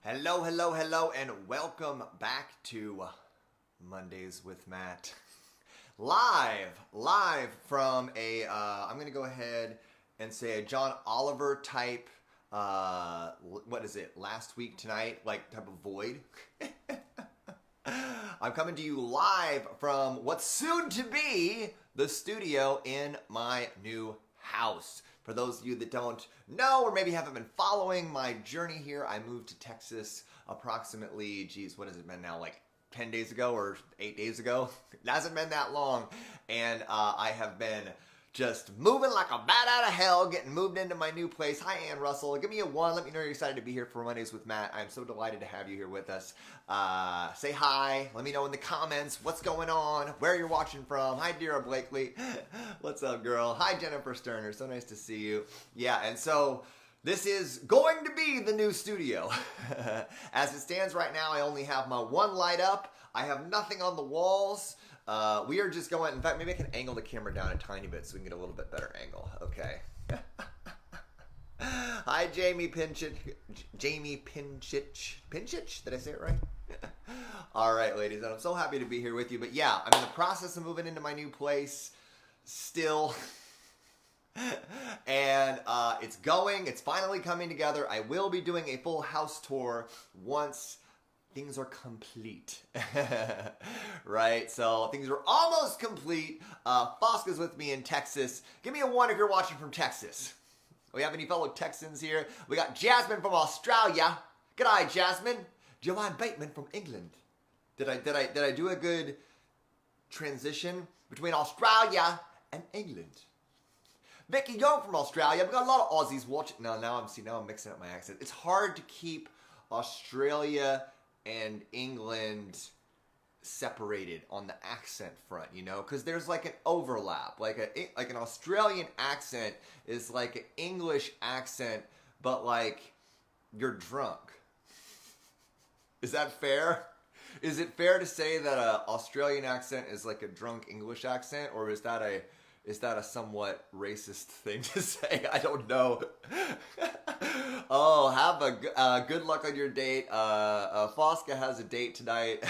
Hello, hello, hello, and welcome back to Mondays with Matt. Live from I'm going to go ahead and say a John Oliver type, what is it, last week tonight, like type of void. I'm coming to you live from what's soon to be the studio in my new house. For those of you that don't know or maybe haven't been following my journey here, I moved to Texas approximately, what has it been now, like 10 days ago or 8 days ago? It hasn't been that long. And I have been just moving like a bat out of hell, getting moved into my new place. Hi, Ann Russell. Give me a 1. Let me know you're excited to be here for Mondays with Matt. I'm so delighted to have you here with us. Say hi. Let me know in the comments what's going on, where you're watching from. Hi, Dira Blakely. What's up, girl? Hi, Jennifer Sterner. So nice to see you. Yeah, and so this is going to be the new studio. As it stands right now, I only have my one light up. I have nothing on the walls. We are just going, in fact, maybe I can angle the camera down a tiny bit so we can get a little bit better angle. Okay. Hi, Jamie Pinchich. Pinchich? Did I say it right? All right, ladies, and I'm so happy to be here with you. But yeah, I'm in the process of moving into my new place still. And it's finally coming together. I will be doing a full house tour once things are complete. Right? So things are almost complete. Fosca's with me in Texas. Give me a 1 if you're watching from Texas. We have any fellow Texans here? We got Jasmine from Australia. G'day, Jasmine. Joanne Bateman from England. Did I do a good transition between Australia and England? Vicky Young from Australia. We've got a lot of Aussies watching. Now I'm mixing up my accent. It's hard to keep Australia and England separated on the accent front, you know, because there's like an overlap. Like an Australian accent is like an English accent, but like you're drunk. Is that fair? Is it fair to say that an Australian accent is like a drunk English accent, or is that a somewhat racist thing to say? I don't know. Oh, have a good luck on your date. Fosca has a date tonight.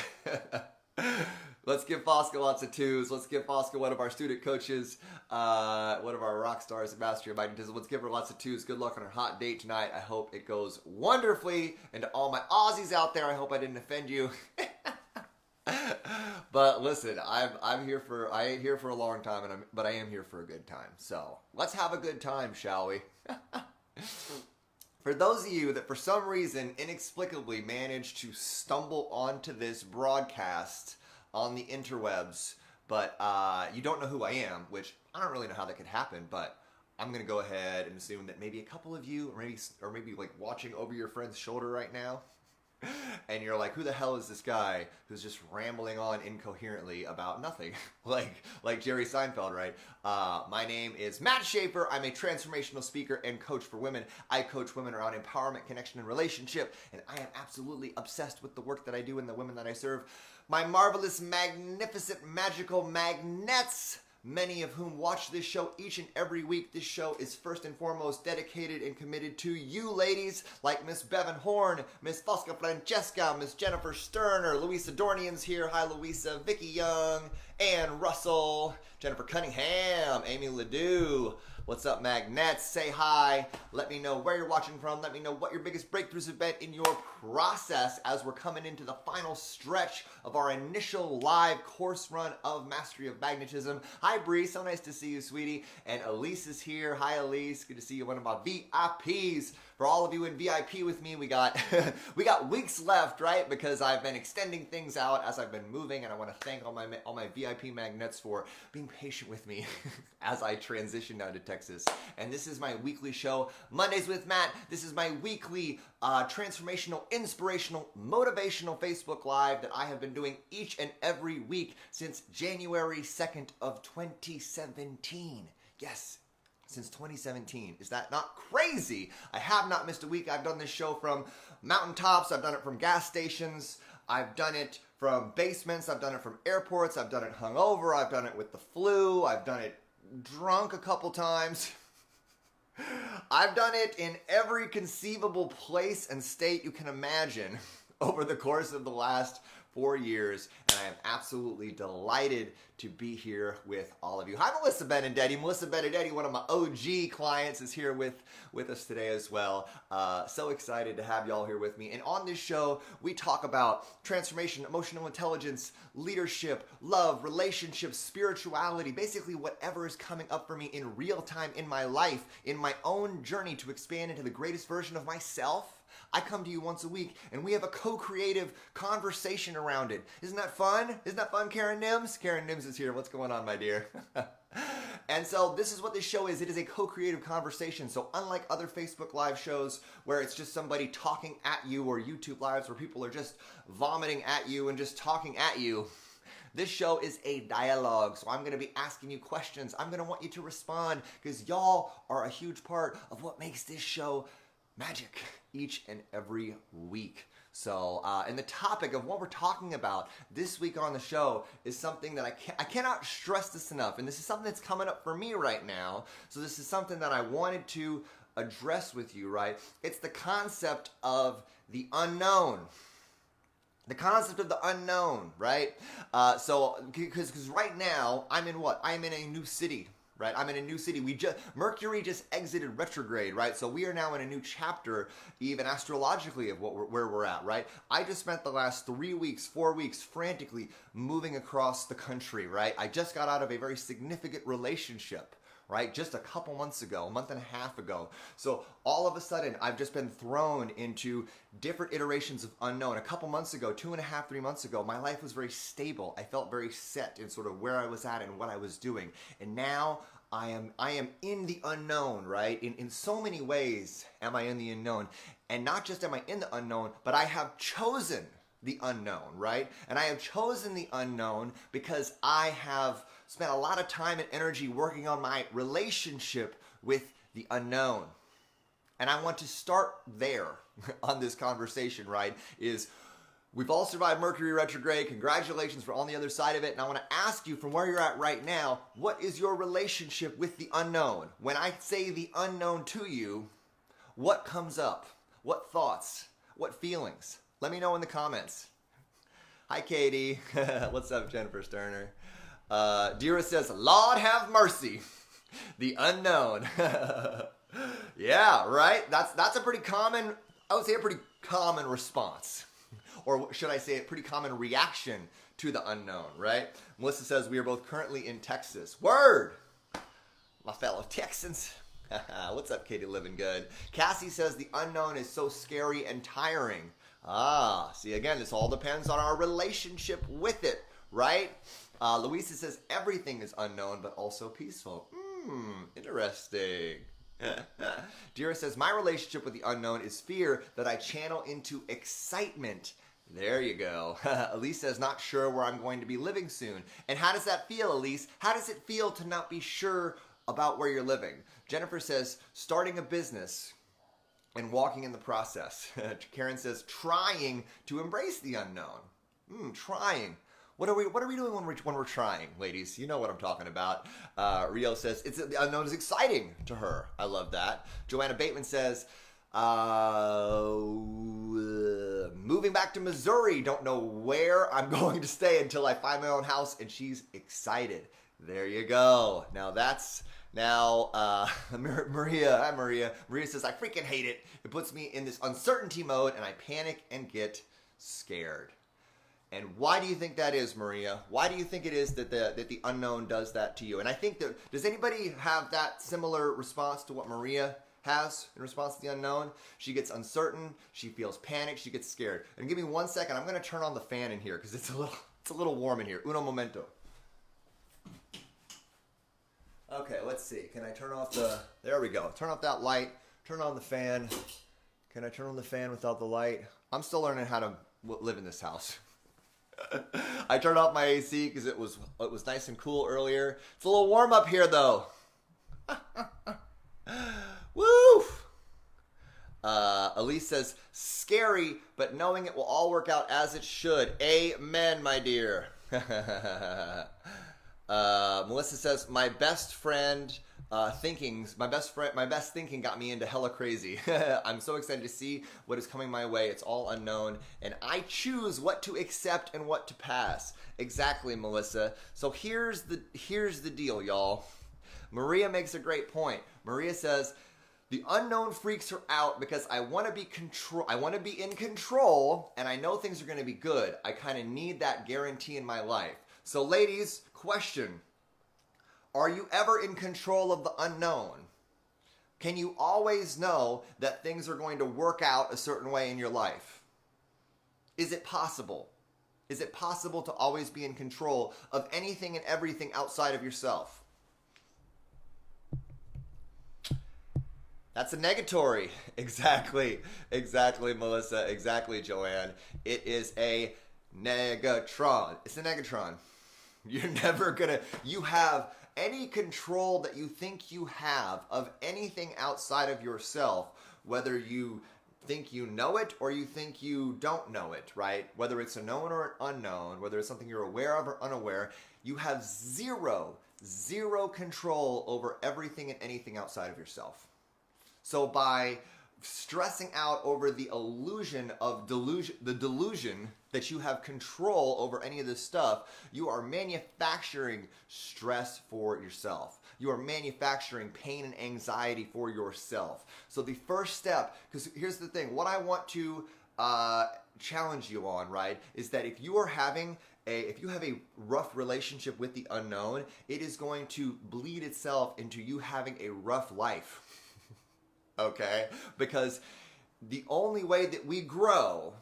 Let's give Fosca lots of 2s. Let's give Fosca, one of our student coaches, one of our rock stars at Mastery of Magnetism. Let's give her lots of 2s. Good luck on her hot date tonight. I hope it goes wonderfully. And to all my Aussies out there, I hope I didn't offend you. But listen, I'm here for I ain't here for a long time, but I am here for a good time. So let's have a good time, shall we? For those of you that for some reason inexplicably managed to stumble onto this broadcast on the interwebs, but you don't know who I am, which I don't really know how that could happen, but I'm gonna go ahead and assume that maybe a couple of you, or maybe like watching over your friend's shoulder right now. And you're like, who the hell is this guy who's just rambling on incoherently about nothing? like Jerry Seinfeld, right? My name is Matt Schaefer. I'm a transformational speaker and coach for women. I coach women around empowerment, connection, and relationship. And I am absolutely obsessed with the work that I do and the women that I serve. My marvelous, magnificent, magical magnets, many of whom watch this show each and every week. This show is first and foremost dedicated and committed to you ladies, like Miss Bevan Horn, Miss Fosca Francesca, Miss Jennifer Sterner, Louisa Dornian's here. Hi, Louisa. Vicky Young, Ann Russell, Jennifer Cunningham, Amy Ledoux. What's up, Magnets? Say hi. Let me know where you're watching from. Let me know what your biggest breakthroughs have been in your process as we're coming into the final stretch of our initial live course run of Mastery of Magnetism. Hi, Bree. So nice to see you, sweetie. And Elise is here. Hi, Elise. Good to see you, one of my VIPs. For all of you in VIP with me, we got weeks left, right? Because I've been extending things out as I've been moving, and I want to thank all my VIP magnets for being patient with me as I transition down to Texas. And this is my weekly show, Mondays with Matt. This is my weekly transformational, inspirational, motivational Facebook Live that I have been doing each and every week since January 2nd of 2017. Yes, since 2017. Is that not crazy? I have not missed a week. I've done this show from mountaintops. I've done it from gas stations. I've done it from basements. I've done it from airports. I've done it hungover. I've done it with the flu. I've done it drunk a couple times. I've done it in every conceivable place and state you can imagine over the course of the last 4 years, and I am absolutely delighted to be here with all of you. Hi, Melissa Benedetti. Melissa Benedetti, one of my OG clients, is here with us today as well. So excited to have y'all here with me. And on this show, we talk about transformation, emotional intelligence, leadership, love, relationships, spirituality, basically whatever is coming up for me in real time in my life, in my own journey to expand into the greatest version of myself. I come to you once a week, and we have a co-creative conversation around it. Isn't that fun? Isn't that fun, Karen Nims? Karen Nims is here. What's going on, my dear? And so this is what this show is. It is a co-creative conversation. So unlike other Facebook Live shows where it's just somebody talking at you, or YouTube Lives where people are just vomiting at you and just talking at you, this show is a dialogue. So I'm going to be asking you questions. I'm going to want you to respond because y'all are a huge part of what makes this show magic each and every week. So, and the topic of what we're talking about this week on the show is something that I cannot stress this enough, and this is something that's coming up for me right now. So this is something that I wanted to address with you, right? It's the concept of the unknown. The concept of the unknown, right? So, because right now, I'm in what? I'm in a new city. Right, I'm in a new city. Mercury just exited retrograde, right? So we are now in a new chapter, even astrologically, of where we're at, right? I just spent the last 3 weeks, 4 weeks, frantically moving across the country, right? I just got out of a very significant relationship, right? Just a couple months ago, a month and a half ago. So all of a sudden, I've just been thrown into different iterations of unknown. A couple months ago, 2.5, 3 months ago, my life was very stable. I felt very set in sort of where I was at and what I was doing. And now I am in the unknown, right? In so many ways am I in the unknown. And not just am I in the unknown, but I have chosen the unknown, right? And I have chosen the unknown because I have spent a lot of time and energy working on my relationship with the unknown. And I want to start there on this conversation, right? Is we've all survived Mercury retrograde. Congratulations for on the other side of it. And I want to ask you from where you're at right now, what is your relationship with the unknown? When I say the unknown to you, what comes up? What thoughts? What feelings? Let me know in the comments. Hi, Katie. What's up, Jennifer Sterner? Dira says, Lord have mercy. The unknown. Yeah, right? That's a pretty common, I would say a pretty common response. Or should I say a pretty common reaction to the unknown, right? Melissa says, we are both currently in Texas. Word! My fellow Texans. What's up, Katie? Living good. Cassie says, the unknown is so scary and tiring. See, again, this all depends on our relationship with it, right? Louisa says, everything is unknown, but also peaceful. Interesting. Dira says, my relationship with the unknown is fear that I channel into excitement. There you go. Elise says, not sure where I'm going to be living soon. And how does that feel, Elise? How does it feel to not be sure about where you're living? Jennifer says, starting a business and walking in the process. Karen says, trying to embrace the unknown. Trying. What are we doing when we're trying, ladies? You know what I'm talking about. Rio says, the unknown is exciting to her. I love that. Joanna Bateman says, moving back to Missouri. Don't know where I'm going to stay until I find my own house. And she's excited. There you go. Maria, hi Maria. Maria says, I freaking hate it. It puts me in this uncertainty mode and I panic and get scared. And why do you think that is, Maria? Why do you think it is that the unknown does that to you? And I think that, does anybody have that similar response to what Maria has in response to the unknown? She gets uncertain, she feels panic, she gets scared. And give me 1 second, I'm going to turn on the fan in here because it's a little warm in here. Uno momento. Okay, let's see. Can I turn off there we go. Turn off that light, turn on the fan. Can I turn on the fan without the light? I'm still learning how to live in this house. I turned off my AC because it was nice and cool earlier. It's a little warm up here though. Woo! Elise says, scary, but knowing it will all work out as it should. Amen, my dear. Melissa says, my best friend thinkings. My best thinking got me into hella crazy. I'm so excited to see what is coming my way. It's all unknown, and I choose what to accept and what to pass. Exactly, Melissa. So here's the deal, y'all. Maria makes a great point. Maria says, the unknown freaks her out because I want to be in control, and I know things are going to be good. I kind of need that guarantee in my life. So ladies, question. Are you ever in control of the unknown? Can you always know that things are going to work out a certain way in your life? Is it possible? Is it possible to always be in control of anything and everything outside of yourself? That's a negatory. Exactly, Melissa. Exactly, Joanne. It is a negatron. It's a negatron. You're never gonna, you have any control that you think you have of anything outside of yourself, whether you think you know it or you think you don't know it, right? Whether it's a known or an unknown, whether it's something you're aware of or unaware, you have zero control over everything and anything outside of yourself. So by stressing out over the delusion that you have control over any of this stuff, you are manufacturing stress for yourself. You are manufacturing pain and anxiety for yourself. So the first step, because here's the thing, what I want to challenge you on, right, is that if you have a rough relationship with the unknown, it is going to bleed itself into you having a rough life. Okay? Because the only way that we grow,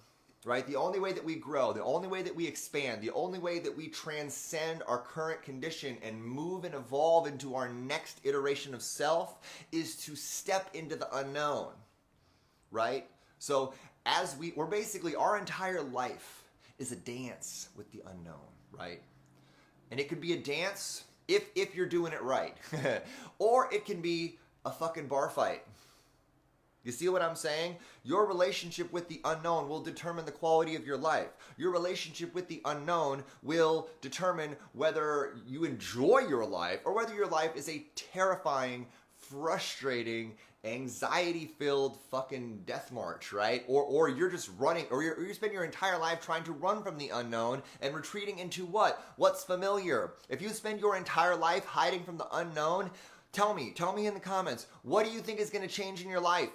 right? The only way that we grow, the only way that we expand, the only way that we transcend our current condition and move and evolve into our next iteration of self is to step into the unknown, right? So we're basically, our entire life is a dance with the unknown, right? And it could be a dance if you're doing it right. Or it can be a fucking bar fight. You see what I'm saying? Your relationship with the unknown will determine the quality of your life. Your relationship with the unknown will determine whether you enjoy your life or whether your life is a terrifying, frustrating, anxiety-filled fucking death march, right? Or you're just running, or you spend your entire life trying to run from the unknown and retreating into what? What's familiar. If you spend your entire life hiding from the unknown, tell me in the comments, what do you think is going to change in your life?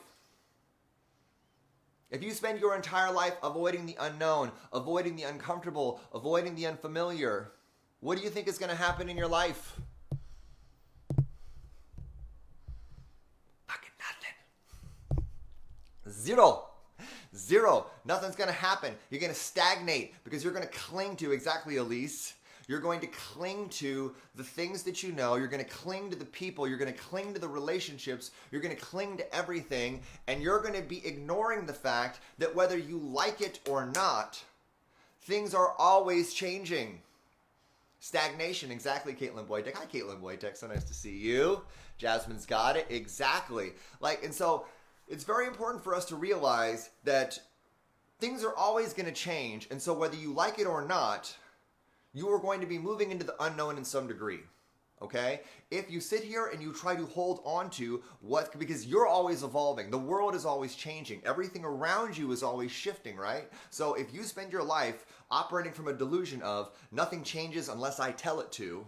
If you spend your entire life avoiding the unknown, avoiding the uncomfortable, avoiding the unfamiliar, what do you think is going to happen in your life? Fucking nothing. Zero. Nothing's going to happen. You're going to stagnate because you're going to cling to, exactly, Elise. You're going to cling to the things that you know. You're going to cling to the people. You're going to cling to the relationships. You're going to cling to everything. And you're going to be ignoring the fact that whether you like it or not, things are always changing. Stagnation, exactly, Caitlin Boytek. Hi, Caitlin Boytek. So nice to see you. Jasmine's got it. Exactly. And so it's very important for us to realize that things are always going to change. And so whether you like it or not, you are going to be moving into the unknown in some degree, okay? If you sit here and you try to hold on to because you're always evolving, the world is always changing, everything around you is always shifting, right? So if you spend your life operating from a delusion of nothing changes unless I tell it to,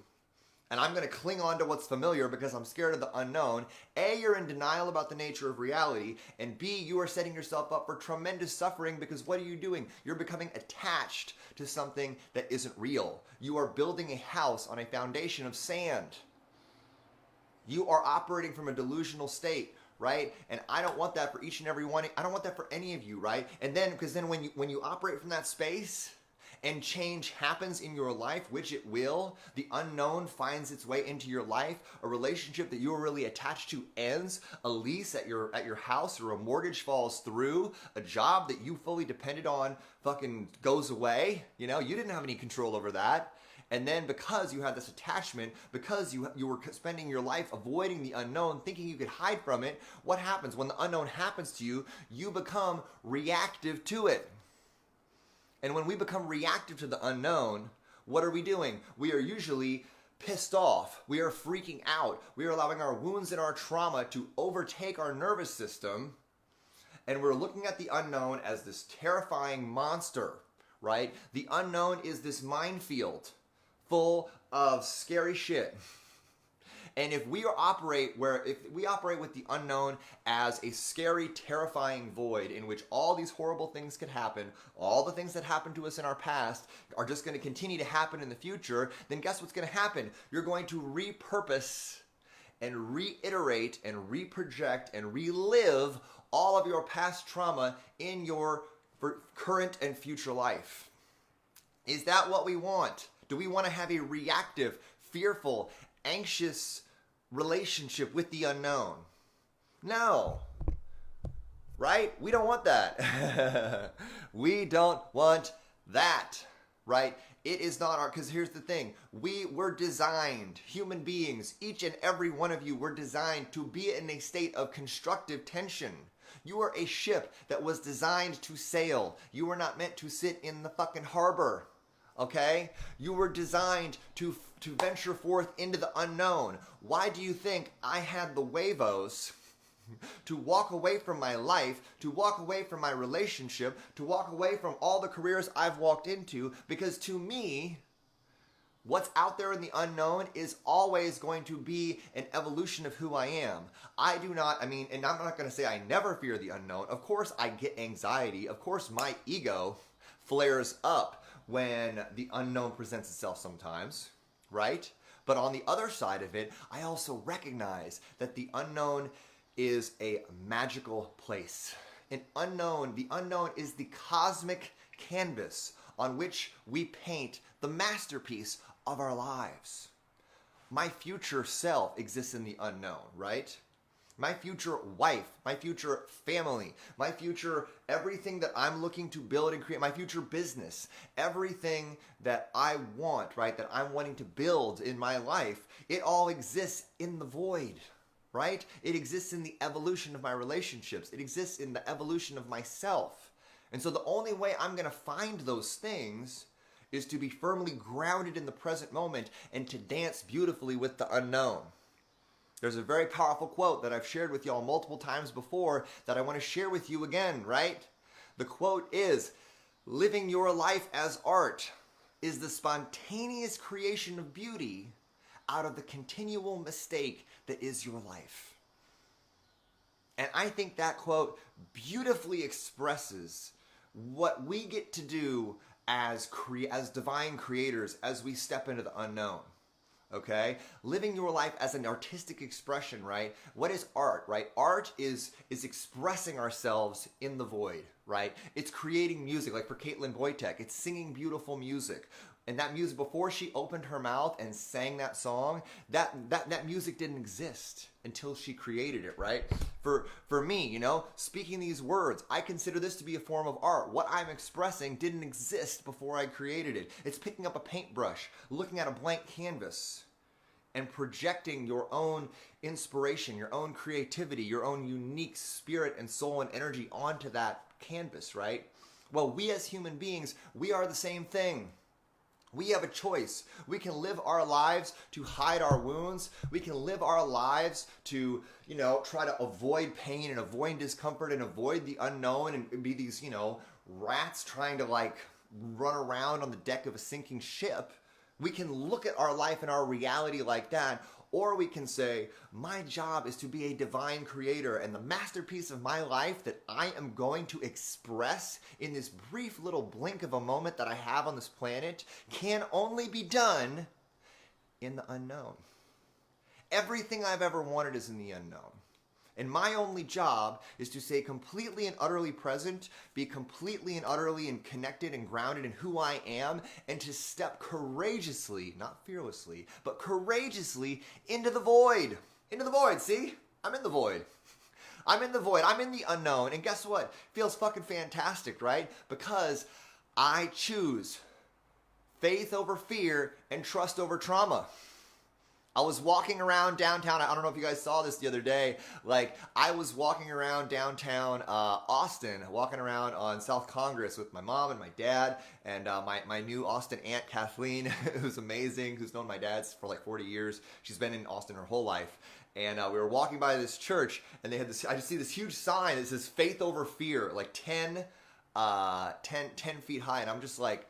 and I'm going to cling on to what's familiar because I'm scared of the unknown, A, you're in denial about the nature of reality, and B, you are setting yourself up for tremendous suffering because what are you doing? You're becoming attached to something that isn't real. You are building a house on a foundation of sand. You are operating from a delusional state, right? And I don't want that for each and every one. I don't want that for any of you, right? And then, because then when you operate from that space, and change happens in your life, which it will, the unknown finds its way into your life, a relationship that you were really attached to ends, a lease at your house or a mortgage falls through, a job that you fully depended on fucking goes away, you didn't have any control over that. And then because you had this attachment, because you were spending your life avoiding the unknown, thinking you could hide from it, what happens? When the unknown happens to you, you become reactive to it. And when we become reactive to the unknown, what are we doing? We are usually pissed off. We are freaking out. We are allowing our wounds and our trauma to overtake our nervous system. And we're looking at the unknown as this terrifying monster, right? The unknown is this minefield full of scary shit. And if we operate with the unknown as a scary, terrifying void in which all these horrible things could happen, all the things that happened to us in our past are just going to continue to happen in the future, then guess what's going to happen? You're going to repurpose and reiterate and reproject and relive all of your past trauma in your current and future life. Is that what we want? Do we want to have a reactive, fearful, anxious relationship with the unknown? No. Right? We don't want that. We don't want that. Right? It is not our, because here's the thing. We were designed, human beings, each and every one of you were designed to be in a state of constructive tension. You are a ship that was designed to sail. You were not meant to sit in the fucking harbor. Okay? You were designed to venture forth into the unknown. Why do you think I had the huevos to walk away from my life, to walk away from my relationship, to walk away from all the careers I've walked into? Because to me, what's out there in the unknown is always going to be an evolution of who I am. And I'm not going to say I never fear the unknown. Of course I get anxiety. Of course my ego flares up when the unknown presents itself sometimes, right? But on the other side of it, I also recognize that the unknown is a magical place. The unknown is the cosmic canvas on which we paint the masterpiece of our lives. My future self exists in the unknown, right? My future wife, my future family, my future, everything that I'm looking to build and create, my future business, everything that I want, right, that I'm wanting to build in my life, it all exists in the void, right? It exists in the evolution of my relationships. It exists in the evolution of myself. And so the only way I'm going to find those things is to be firmly grounded in the present moment and to dance beautifully with the unknown. There's a very powerful quote that I've shared with y'all multiple times before that I want to share with you again, right? The quote is, "Living your life as art is the spontaneous creation of beauty out of the continual mistake that is your life." And I think that quote beautifully expresses what we get to do as divine creators as we step into the unknown. Okay? Living your life as an artistic expression, right? What is art, right? Art is expressing ourselves in the void, right? It's creating music, like for Caitlin Boytek, it's singing beautiful music. And that music, before she opened her mouth and sang that song, that music didn't exist until she created it, right? For me, speaking these words, I consider this to be a form of art. What I'm expressing didn't exist before I created it. It's picking up a paintbrush, looking at a blank canvas, and projecting your own inspiration, your own creativity, your own unique spirit and soul and energy onto that canvas, right? Well, we as human beings, we are the same thing. We have a choice. We can live our lives to hide our wounds. We can live our lives to, try to avoid pain and avoid discomfort and avoid the unknown and be these, rats trying to run around on the deck of a sinking ship. We can look at our life and our reality like that, or we can say, my job is to be a divine creator, and the masterpiece of my life that I am going to express in this brief little blink of a moment that I have on this planet can only be done in the unknown. Everything I've ever wanted is in the unknown. And my only job is to stay completely and utterly present, be completely and utterly and connected and grounded in who I am, and to step courageously, not fearlessly, but courageously into the void. Into the void, see? I'm in the void. I'm in the void. I'm in the unknown. And guess what? Feels fucking fantastic, right? Because I choose faith over fear and trust over trauma. I was walking around downtown. I don't know if you guys saw this the other day. Like, I was walking around downtown Austin, walking around on South Congress with my mom and my dad, and my new Austin aunt, Kathleen, who's amazing, who's known my dad for like 40 years. She's been in Austin her whole life. And we were walking by this church, and they had this, I just see this huge sign that says faith over fear, like 10 feet high. And I'm just like,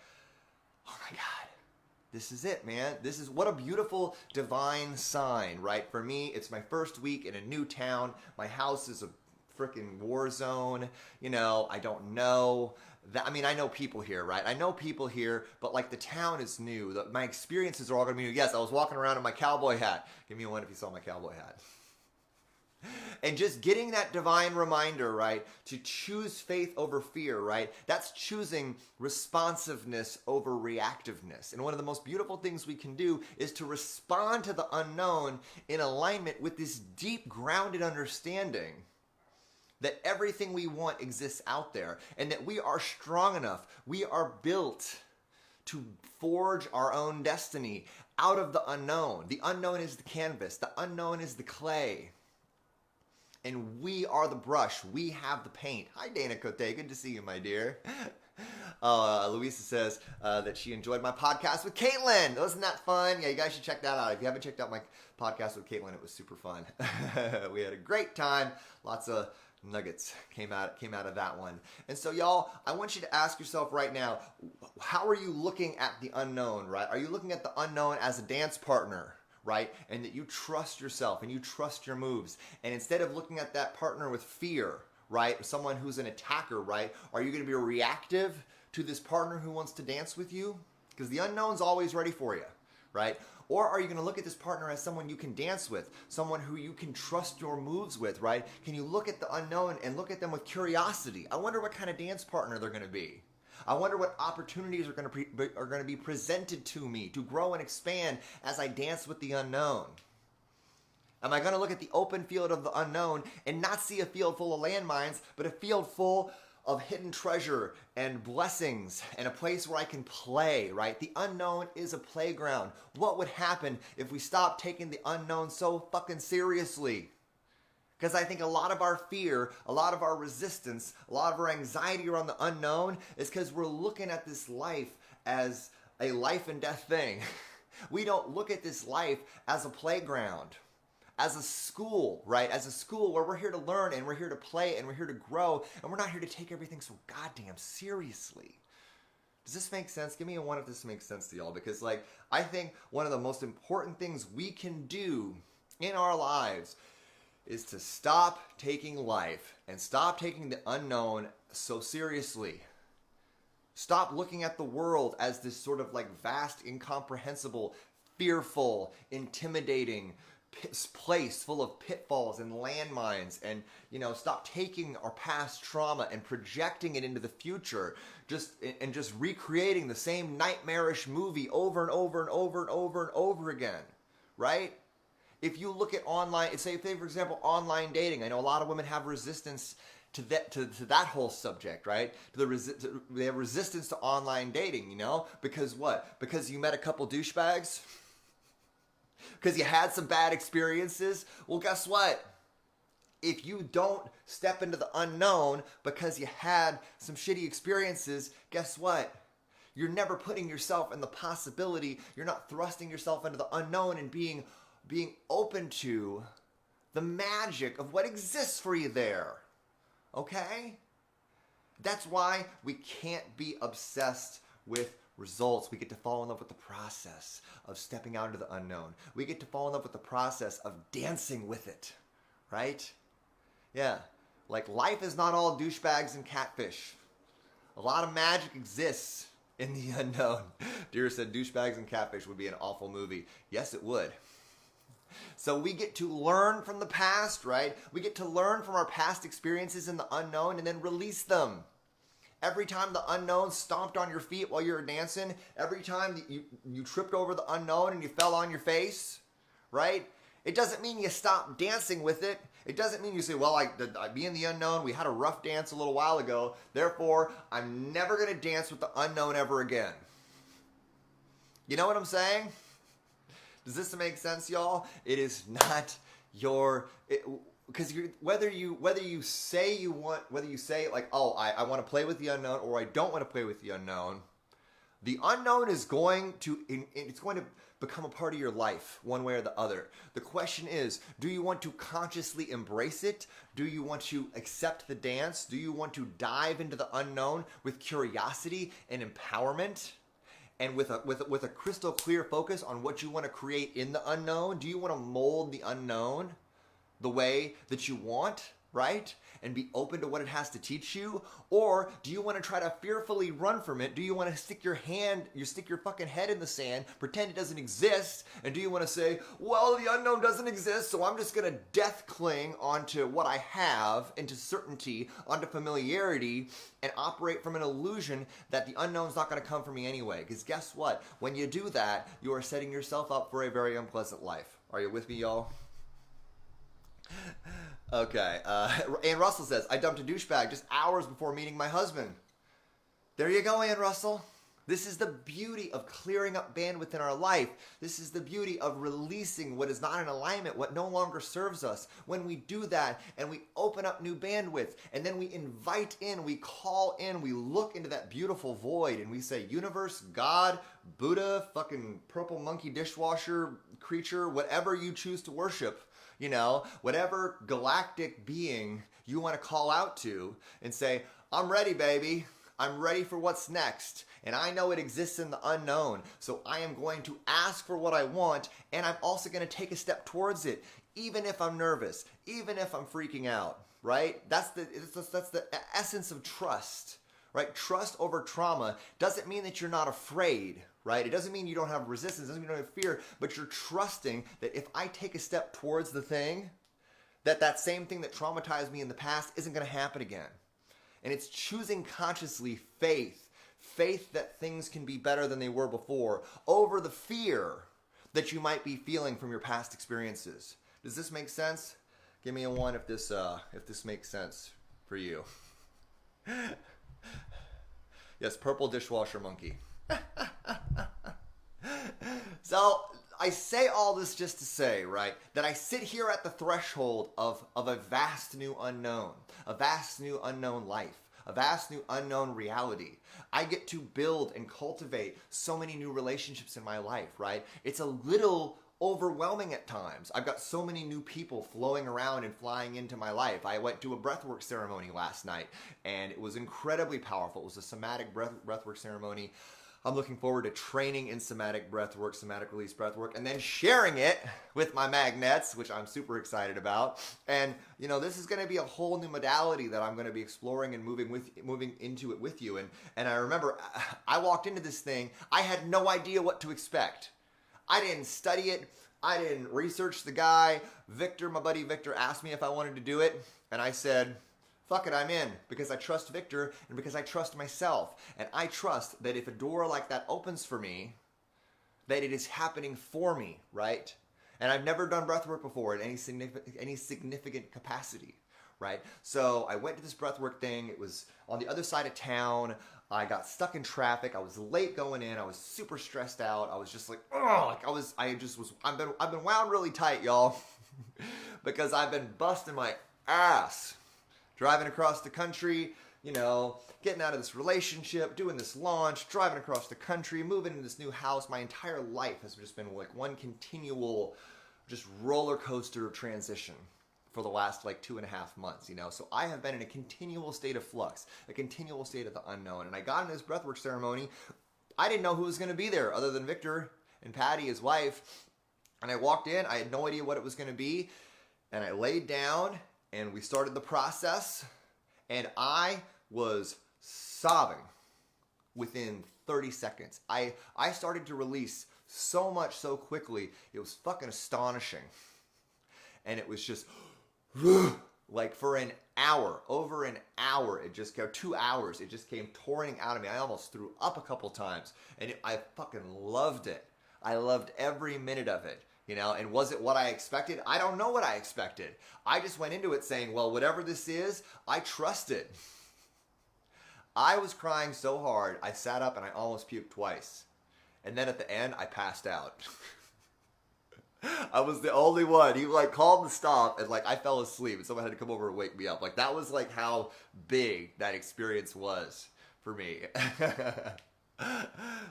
oh my God. This is it, man. This is what a beautiful divine sign, right? For me, it's my first week in a new town. My house is a freaking war zone. You know, I don't know. I mean, I know people here, right? I know people here, but like the town is new. My experiences are all going to be new. Yes, I was walking around in my cowboy hat. Give me a one if you saw my cowboy hat. And just getting that divine reminder, right, to choose faith over fear, right, that's choosing responsiveness over reactiveness. And one of the most beautiful things we can do is to respond to the unknown in alignment with this deep grounded understanding that everything we want exists out there and that we are strong enough, we are built to forge our own destiny out of the unknown. The unknown is the canvas, the unknown is the clay. And we are the brush. We have the paint. Hi, Dana Cote. Good to see you, my dear. Louisa says that she enjoyed my podcast with Caitlin. Wasn't that fun? Yeah, you guys should check that out. If you haven't checked out my podcast with Caitlin, it was super fun. We had a great time. Lots of nuggets came out of that one. And so, y'all, I want you to ask yourself right now, how are you looking at the unknown, right? Are you looking at the unknown as a dance partner? Right? And that you trust yourself and you trust your moves. And instead of looking at that partner with fear, right? Someone who's an attacker, right? Are you going to be reactive to this partner who wants to dance with you? Because the unknown's always ready for you, right? Or are you going to look at this partner as someone you can dance with, someone who you can trust your moves with, right? Can you look at the unknown and look at them with curiosity? I wonder what kind of dance partner they're going to be. I wonder what opportunities are going to be presented to me to grow and expand as I dance with the unknown. Am I going to look at the open field of the unknown and not see a field full of landmines, but a field full of hidden treasure and blessings and a place where I can play, right? The unknown is a playground. What would happen if we stopped taking the unknown so fucking seriously? Because I think a lot of our fear, a lot of our resistance, a lot of our anxiety around the unknown is because we're looking at this life as a life and death thing. We don't look at this life as a playground, as a school, right? As a school where we're here to learn and we're here to play and we're here to grow and we're not here to take everything so goddamn seriously. Does this make sense? Give me a one if this makes sense to y'all. Because like, I think one of the most important things we can do in our lives is to stop taking life and stop taking the unknown so seriously. Stop looking at the world as this sort of like vast, incomprehensible, fearful, intimidating place full of pitfalls and landmines, and stop taking our past trauma and projecting it into the future, just recreating the same nightmarish movie over and over and over and over and over again, right? If you look at online, say for example, online dating, I know a lot of women have resistance to that whole subject, right? They have resistance to online dating, because what? Because you met a couple douchebags? Because you had some bad experiences? Well, guess what? If you don't step into the unknown because you had some shitty experiences, guess what? You're never putting yourself in the possibility, you're not thrusting yourself into the unknown and being open to the magic of what exists for you there. Okay? That's why we can't be obsessed with results. We get to fall in love with the process of stepping out into the unknown. We get to fall in love with the process of dancing with it. Right? Yeah. Like, life is not all douchebags and catfish. A lot of magic exists in the unknown. Dear said douchebags and catfish would be an awful movie. Yes, it would. So we get to learn from the past, right? We get to learn from our past experiences in the unknown and then release them. Every time the unknown stomped on your feet while you were dancing, every time you tripped over the unknown and you fell on your face, right? It doesn't mean you stop dancing with it. It doesn't mean you say, well, I be in the unknown. We had a rough dance a little while ago. Therefore, I'm never going to dance with the unknown ever again. You know what I'm saying? Does this make sense, y'all? It is not your... Because whether you say like, oh, I want to play with the unknown, or I don't want to play with the unknown is going to become a part of your life one way or the other. The question is, do you want to consciously embrace it? Do you want to accept the dance? Do you want to dive into the unknown with curiosity and empowerment? And with a crystal clear focus on what you want to create in the unknown? Do you want to mold the unknown the way that you want, right? And be open to what it has to teach you? Or do you want to try to fearfully run from it? Do you want to stick your fucking head in the sand, pretend it doesn't exist? And do you want to say, well, the unknown doesn't exist, so I'm just going to death cling onto what I have, into certainty, onto familiarity, and operate from an illusion that the unknown's not going to come for me anyway? Because guess what? When you do that, you are setting yourself up for a very unpleasant life. Are you with me, y'all? Okay, Ann Russell says, I dumped a douchebag just hours before meeting my husband. There you go, Ann Russell. This is the beauty of clearing up bandwidth in our life. This is the beauty of releasing what is not in alignment, what no longer serves us. When we do that and we open up new bandwidth, and then we invite in, we call in, we look into that beautiful void, and we say, universe, God, Buddha, fucking purple monkey dishwasher creature, whatever you choose to worship, you know, whatever galactic being you want to call out to, and say, I'm ready, baby. I'm ready for what's next. And I know it exists in the unknown. So I am going to ask for what I want, and I'm also going to take a step towards it, even if I'm nervous, even if I'm freaking out, right? That's the essence of trust, right? Trust over trauma doesn't mean that you're not afraid, right? It doesn't mean you don't have resistance, it doesn't mean you don't have fear, but you're trusting that if I take a step towards the thing, that same thing that traumatized me in the past isn't going to happen again. And it's choosing consciously faith that things can be better than they were before, over the fear that you might be feeling from your past experiences. Does this make sense? Give me a 1 if this makes sense for you. Yes, purple dishwasher monkey. So I say all this just to say, right, that I sit here at the threshold of a vast new unknown, a vast new unknown life, a vast new unknown reality. I get to build and cultivate so many new relationships in my life, right? It's a little overwhelming at times. I've got so many new people flowing around and flying into my life. I went to a breathwork ceremony last night, and it was incredibly powerful. It was a somatic breathwork ceremony. I'm looking forward to training in somatic breathwork, somatic release breathwork, and then sharing it with my magnets, which I'm super excited about. And, you know, this is going to be a whole new modality that I'm going to be exploring and moving into it with you. And I remember I walked into this thing, I had no idea what to expect. I didn't study it. I didn't research the guy. Victor, my buddy Victor, asked me if I wanted to do it, and I said, fuck it, I'm in, because I trust Victor and because I trust myself. And I trust that if a door like that opens for me, that it is happening for me, right? And I've never done breathwork before in any significant capacity, right? So I went to this breathwork thing. It was on the other side of town. I got stuck in traffic. I was late going in. I was super stressed out. I was just like, oh, I've been wound really tight, y'all, because I've been busting my ass driving across the country, you know, getting out of this relationship, doing this launch, driving across the country, moving into this new house. My entire life has just been like one continual just roller coaster of transition for the last like 2.5 months, you know. So I have been in a continual state of flux, a continual state of the unknown. And I got in this breathwork ceremony. I didn't know who was going to be there other than Victor and Patty, his wife. And I walked in. I had no idea what it was going to be. And I laid down, and we started the process, and I was sobbing within 30 seconds. I started to release so much so quickly. It was fucking astonishing. And it was just like for an hour, over an hour, it just came, 2 hours, it just came touring out of me. I almost threw up a couple times, and I fucking loved it. I loved every minute of it. You know, and was it what I expected? I don't know what I expected. I just went into it saying, well, whatever this is, I trust it. I was crying so hard, I sat up and I almost puked twice. And then at the end, I passed out. I was the only one. He like called to stop, and like I fell asleep, and someone had to come over and wake me up. Like that was like how big that experience was for me.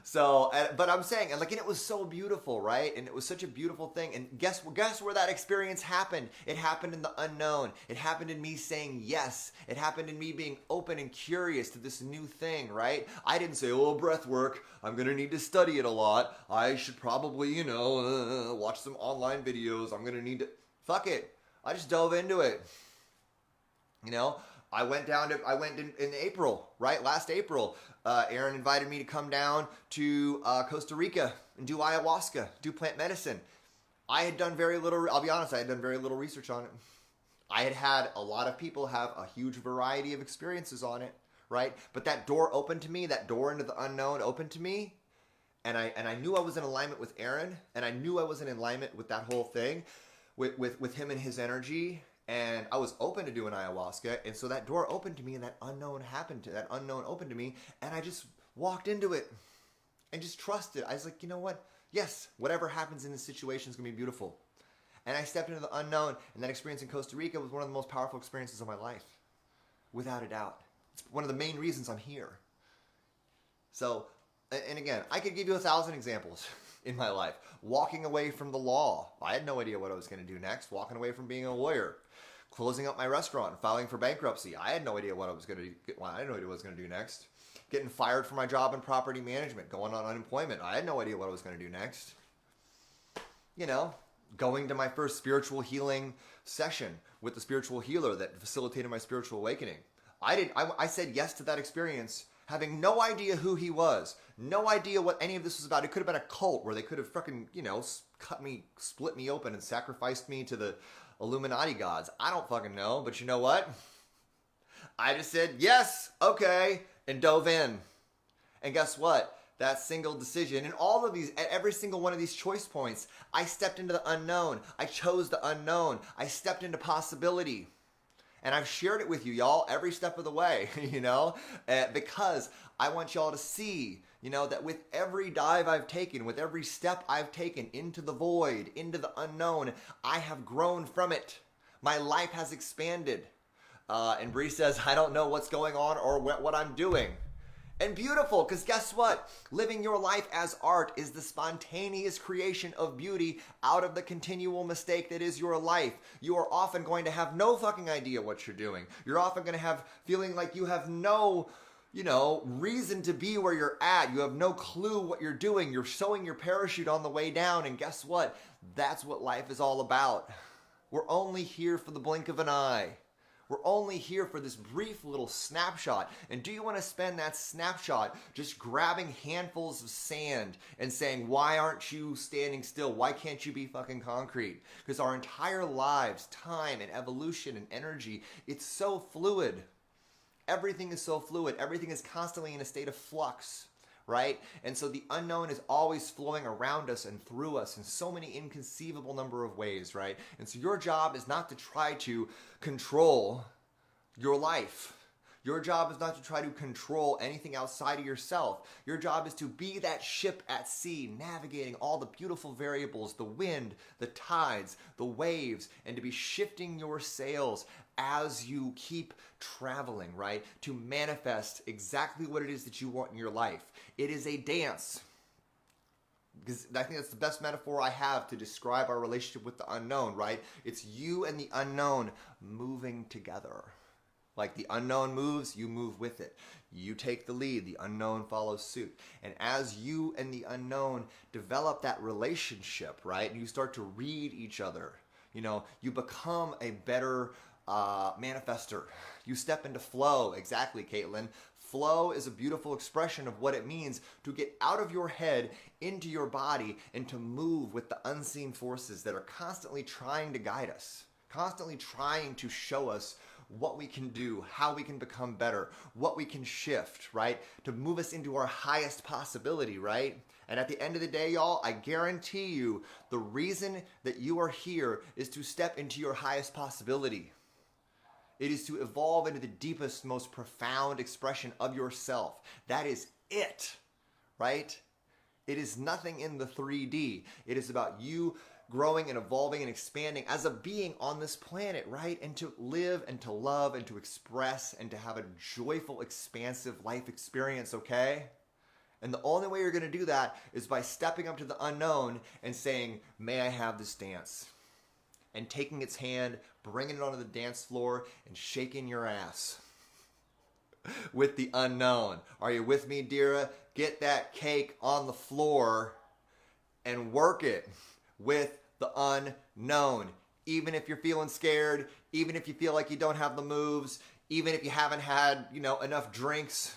So, but I'm saying, and it was so beautiful, right? And it was such a beautiful thing. And guess where that experience happened? It happened in the unknown. It happened in me saying yes. It happened in me being open and curious to this new thing, right? I didn't say, oh, breath work. I'm going to need to study it a lot. I should probably, watch some online videos. I'm going to need to, fuck it. I just dove into it. I went in April, right? Last April. Aaron invited me to come down to Costa Rica and do ayahuasca, do plant medicine. I had done very little, I'll be honest, I had done very little research on it. I had a lot of people have a huge variety of experiences on it, right? But that door opened to me, that door into the unknown opened to me. And I knew I was in alignment with Aaron, and I knew I was in alignment with that whole thing, with him and his energy. And I was open to doing ayahuasca, and so that door opened to me, and that unknown opened to me, and I just walked into it and just trusted. I was like, you know what? Yes, whatever happens in this situation is going to be beautiful. And I stepped into the unknown, and that experience in Costa Rica was one of the most powerful experiences of my life, without a doubt. It's one of the main reasons I'm here. So, and again, I could give you 1,000 examples in my life. Walking away from the law. I had no idea what I was going to do next. Walking away from being a lawyer. Closing up my restaurant, filing for bankruptcy. I had no idea what I was going to do. I had no idea what I was going to do next. Getting fired from my job in property management, going on unemployment. I had no idea what I was going to do next. Going to my first spiritual healing session with the spiritual healer that facilitated my spiritual awakening. I said yes to that experience, having no idea who he was, no idea what any of this was about. It could have been a cult where they could have fucking, split me open and sacrificed me to the Illuminati gods. I don't fucking know, but you know what? I just said, yes, okay, and dove in. And guess what? That single decision, and all of these, at every single one of these choice points, I stepped into the unknown. I chose the unknown. I stepped into possibility. And I've shared it with you, y'all, every step of the way, because I want y'all to see, that with every dive I've taken, with every step I've taken into the void, into the unknown, I have grown from it. My life has expanded. And Bree says, I don't know what's going on or what I'm doing. And beautiful, because guess what? Living your life as art is the spontaneous creation of beauty out of the continual mistake that is your life. You are often going to have no fucking idea what you're doing. You're often going to have feeling like you have no, reason to be where you're at. You have no clue what you're doing. You're sowing your parachute on the way down, and guess what? That's what life is all about. We're only here for the blink of an eye. We're only here for this brief little snapshot. And do you want to spend that snapshot just grabbing handfuls of sand and saying, why aren't you standing still? Why can't you be fucking concrete? Because our entire lives, time and evolution and energy, it's so fluid. Everything is so fluid. Everything is constantly in a state of flux. Right? And so the unknown is always flowing around us and through us in so many inconceivable number of ways, right? And so your job is not to try to control your life. Your job is not to try to control anything outside of yourself. Your job is to be that ship at sea, navigating all the beautiful variables, the wind, the tides, the waves, and to be shifting your sails as you keep traveling, right? To manifest exactly what it is that you want in your life. It is a dance. Because I think that's the best metaphor I have to describe our relationship with the unknown, right? It's you and the unknown moving together. Like the unknown moves, you move with it. You take the lead, the unknown follows suit. And as you and the unknown develop that relationship, right? And you start to read each other, you become a better manifester. You step into flow. Exactly, Caitlin. Flow is a beautiful expression of what it means to get out of your head into your body and to move with the unseen forces that are constantly trying to guide us, constantly trying to show us what we can do, how we can become better, what we can shift, right? To move us into our highest possibility, right? And at the end of the day, y'all, I guarantee you the reason that you are here is to step into your highest possibility. It is to evolve into the deepest, most profound expression of yourself. That is it, right? It is nothing in the 3D. It is about you growing and evolving and expanding as a being on this planet, right? And to live and to love and to express and to have a joyful, expansive life experience, okay? And the only way you're going to do that is by stepping up to the unknown and saying, may I have this dance? And taking its hand, bringing it onto the dance floor, and shaking your ass with the unknown. Are you with me, Dira? Get that cake on the floor and work it with the unknown. Even if you're feeling scared, even if you feel like you don't have the moves, even if you haven't had, enough drinks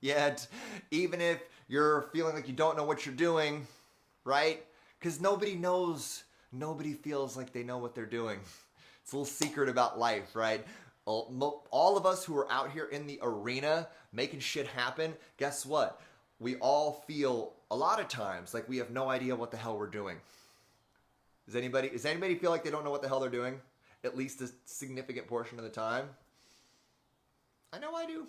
yet, even if you're feeling like you don't know what you're doing, right? Because nobody feels like they know what they're doing. It's a little secret about life, right? All of us who are out here in the arena making shit happen, guess what? We all feel a lot of times like we have no idea what the hell we're doing. Does anybody feel like they don't know what the hell they're doing? At least a significant portion of the time? I know I do.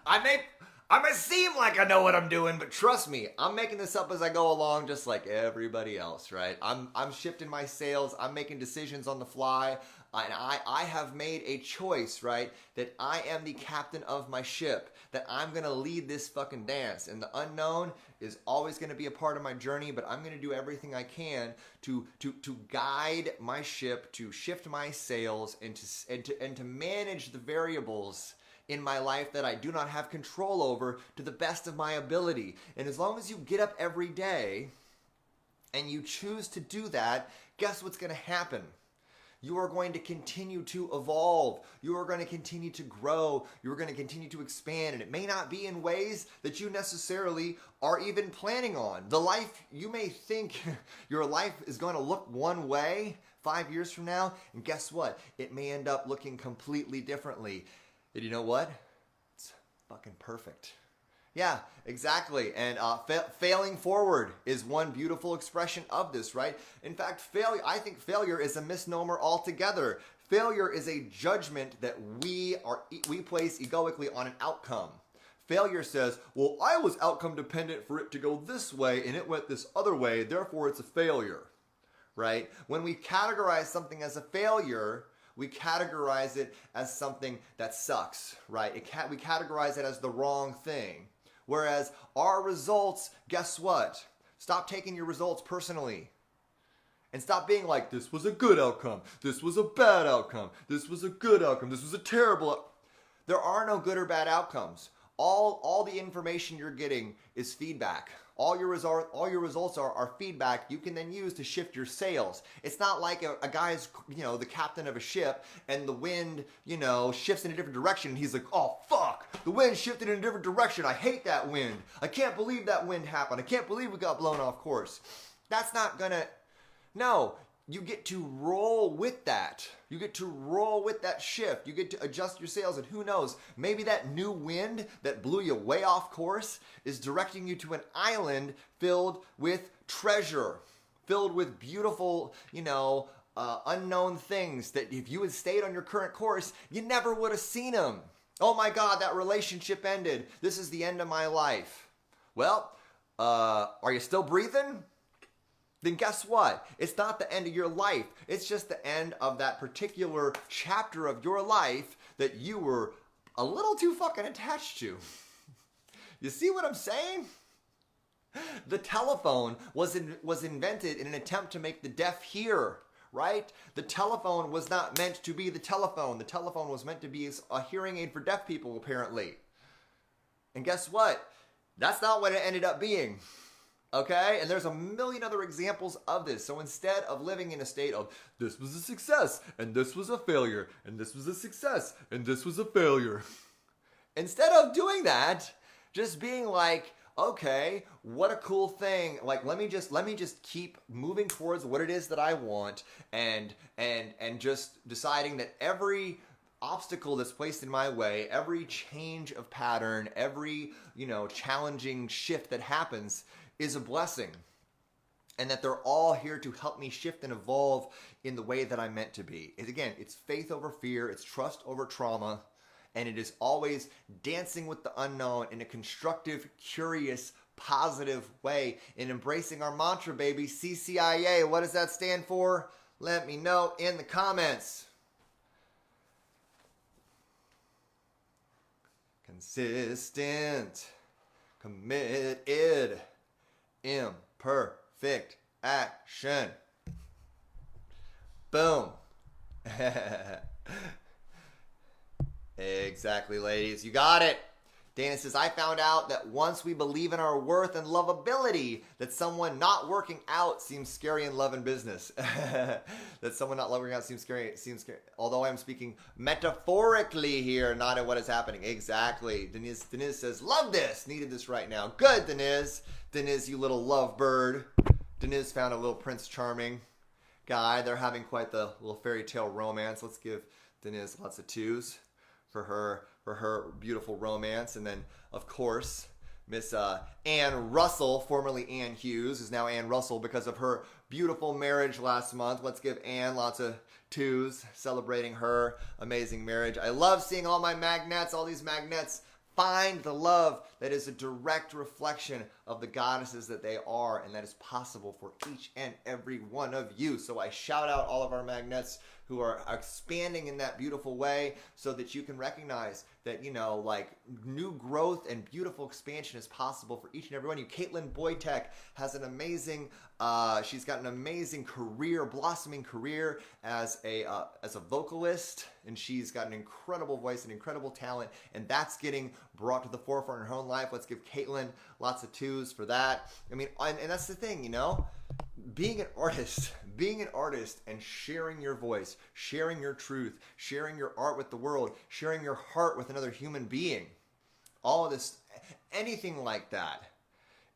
I may seem like I know what I'm doing, but trust me, I'm making this up as I go along just like everybody else, right? I'm shifting my sails, I'm making decisions on the fly, and I have made a choice, right? That I am the captain of my ship, that I'm going to lead this fucking dance, and the unknown is always going to be a part of my journey, but I'm going to do everything I can to guide my ship, to shift my sails, and to manage the variables in my life that I do not have control over to the best of my ability. And as long as you get up every day and you choose to do that, guess what's going to happen? You are going to continue to evolve. You are going to continue to grow. You are going to continue to expand. And it may not be in ways that you necessarily are even planning on. The life, you may think your life is going to look one way 5 years from now. And guess what? It may end up looking completely differently. And you know what? It's fucking perfect. Yeah, exactly. And failing forward is one beautiful expression of this, right? In fact, I think failure is a misnomer altogether. Failure is a judgment that we place egoically on an outcome. Failure says, well, I was outcome dependent for it to go this way and it went this other way, therefore it's a failure, right? When we categorize something as a failure, we categorize it as something that sucks, right? We categorize it as the wrong thing. Whereas our results, guess what? Stop taking your results personally. And stop being like, this was a good outcome. This was a bad outcome. This was a good outcome. This was a terrible outcome. There are no good or bad outcomes. All the information you're getting is feedback. All your results are feedback you can then use to shift your sails. It's not like a guy's, the captain of a ship and the wind, shifts in a different direction. And he's like, oh, fuck, the wind shifted in a different direction. I hate that wind. I can't believe that wind happened. I can't believe we got blown off course. That's not gonna, no. You get to roll with that. You get to roll with that shift. You get to adjust your sails, and who knows, maybe that new wind that blew you way off course is directing you to an island filled with treasure, filled with beautiful, unknown things that if you had stayed on your current course, you never would have seen them. Oh my God, that relationship ended. This is the end of my life. Well, are you still breathing? Then guess what? It's not the end of your life. It's just the end of that particular chapter of your life that you were a little too fucking attached to. You see what I'm saying? The telephone was invented in an attempt to make the deaf hear, right? The telephone was not meant to be the telephone. The telephone was meant to be a hearing aid for deaf people, apparently. And guess what? That's not what it ended up being. Okay? And there's a million other examples of this. So instead of living in a state of, this was a success, and this was a failure, and this was a success, and this was a failure. Instead of doing that, just being like, okay, what a cool thing. Like, let me just keep moving towards what it is that I want, and just deciding that every obstacle that's placed in my way, every change of pattern, every, challenging shift that happens is a blessing, and that they're all here to help me shift and evolve in the way that I'm meant to be. Again, it's faith over fear, it's trust over trauma, and it is always dancing with the unknown in a constructive, curious, positive way in embracing our mantra, baby. CCIA, what does that stand for? Let me know in the comments. Consistent, committed, imperfect action. Boom. Exactly, ladies. You got it. Dana says, I found out that once we believe in our worth and lovability, that someone not working out seems scary in love and business. That someone not working out seems scary. Although I'm speaking metaphorically here, not at what is happening. Exactly. Denise says, love this. Needed this right now. Good, Denise. Denise, you little lovebird. Denise found a little Prince Charming guy. They're having quite the little fairy tale romance. Let's give Denise lots of twos for her beautiful romance. And then, of course, Miss Ann Russell, formerly Ann Hughes, is now Ann Russell because of her beautiful marriage last month. Let's give Ann lots of twos, celebrating her amazing marriage. I love seeing all my magnets, all these magnets find the love that is a direct reflection of the goddesses that they are, and that is possible for each and every one of you. So I shout out all of our magnets who are expanding in that beautiful way so that you can recognize that, like new growth and beautiful expansion is possible for each and every one of you. Caitlin Boytek has an amazing, she's got an amazing career, blossoming career as a vocalist, and she's got an incredible voice and incredible talent, and that's getting brought to the forefront in her own life. Let's give Caitlin lots of twos for that. I mean, and that's the thing, being an artist and sharing your voice, sharing your truth, sharing your art with the world, sharing your heart with another human being, all of this, anything like that,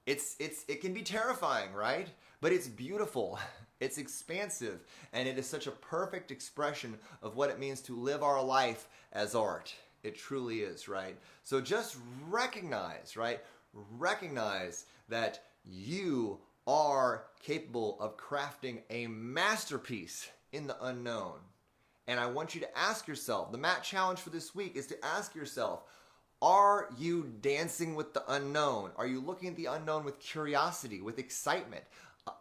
it can be terrifying, right? But it's beautiful, it's expansive, and it is such a perfect expression of what it means to live our life as art. It truly is, right? So just recognize, right? Recognize that you are capable of crafting a masterpiece in the unknown. And I want you to ask yourself, the Matt challenge for this week is to ask yourself, are you dancing with the unknown? Are you looking at the unknown with curiosity, with excitement?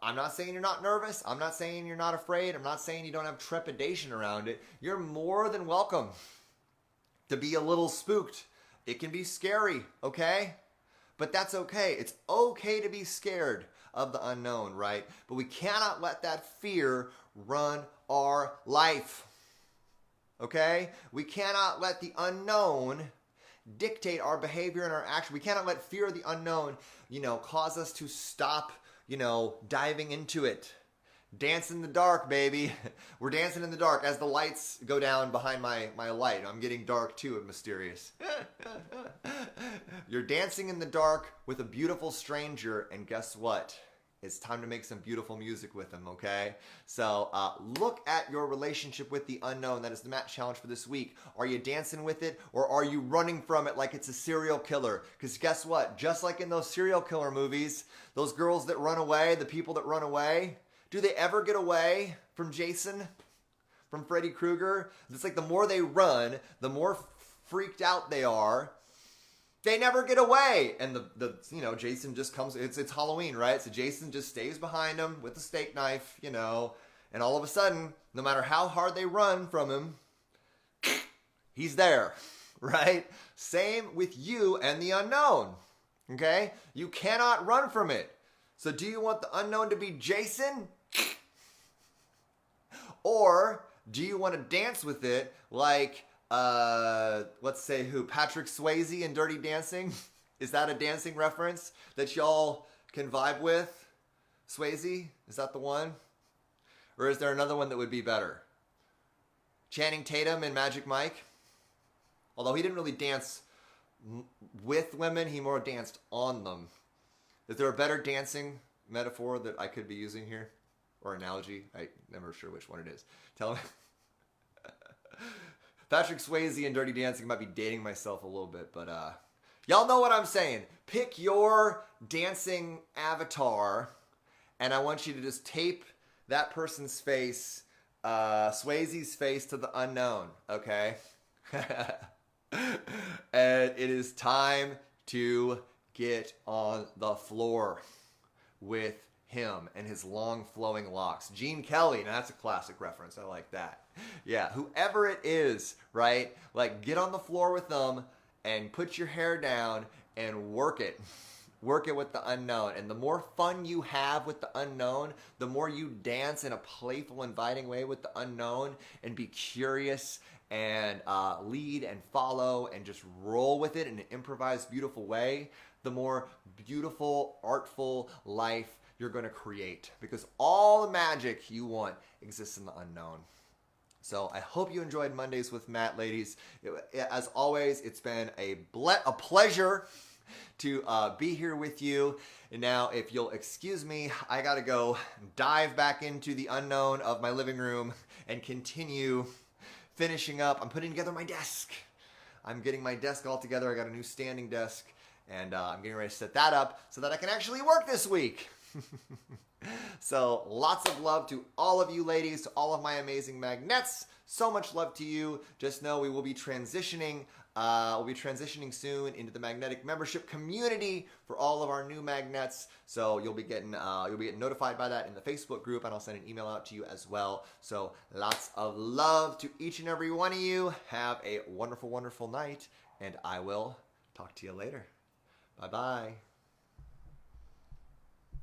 I'm not saying you're not nervous. I'm not saying you're not afraid. I'm not saying you don't have trepidation around it. You're more than welcome to be a little spooked. It can be scary, okay? But that's okay. It's okay to be scared of the unknown, right? But we cannot let that fear run our life, okay? We cannot let the unknown dictate our behavior and our action. We cannot let fear of the unknown, cause us to stop, diving into it. Dance in the dark, baby. We're dancing in the dark as the lights go down behind my light. I'm getting dark too and mysterious. You're dancing in the dark with a beautiful stranger, and guess what? It's time to make some beautiful music with them, okay? So look at your relationship with the unknown. That is the Matt challenge for this week. Are you dancing with it, or are you running from it like it's a serial killer? Because guess what? Just like in those serial killer movies, those girls that run away, the people that run away, do they ever get away from Jason, from Freddy Krueger? It's like the more they run, the more freaked out they are. They never get away. And Jason just comes, it's Halloween, right? So Jason just stays behind him with a steak knife, and all of a sudden, no matter how hard they run from him, he's there, right? Same with you and the unknown, okay? You cannot run from it. So do you want the unknown to be Jason? Or do you want to dance with it like, let's say who? Patrick Swayze in Dirty Dancing? Is that a dancing reference that y'all can vibe with? Swayze? Is that the one? Or is there another one that would be better? Channing Tatum in Magic Mike? Although he didn't really dance with women, he more danced on them. Is there a better dancing metaphor that I could be using here? Or analogy? I'm never sure which one it is. Tell me. Patrick Swayze and Dirty Dancing, might be dating myself a little bit, but y'all know what I'm saying. Pick your dancing avatar, and I want you to just tape that person's face, Swayze's face, to the unknown, okay? And it is time to get on the floor with him and his long flowing locks. Gene Kelly, now that's a classic reference. I like that. Yeah, whoever it is, right? Like, get on the floor with them and put your hair down and work it. Work it with the unknown. And the more fun you have with the unknown, the more you dance in a playful, inviting way with the unknown and be curious and lead and follow and just roll with it in an improvised, beautiful way, the more beautiful, artful life you're going to create. Because all the magic you want exists in the unknown. So I hope you enjoyed Mondays with Matt, ladies. As always, it's been a pleasure to be here with you. And now, if you'll excuse me, I got to go dive back into the unknown of my living room and continue finishing up. I'm putting together my desk. I'm getting my desk all together. I got a new standing desk, and I'm getting ready to set that up so that I can actually work this week. So lots of love to all of you ladies, to all of my amazing magnets. So much love to you. Just know we will be transitioning. We'll be transitioning soon into the magnetic membership community for all of our new magnets. So you'll be getting notified by that in the Facebook group, and I'll send an email out to you as well. So lots of love to each and every one of you. Have a wonderful, wonderful night, and I will talk to you later. Bye-bye.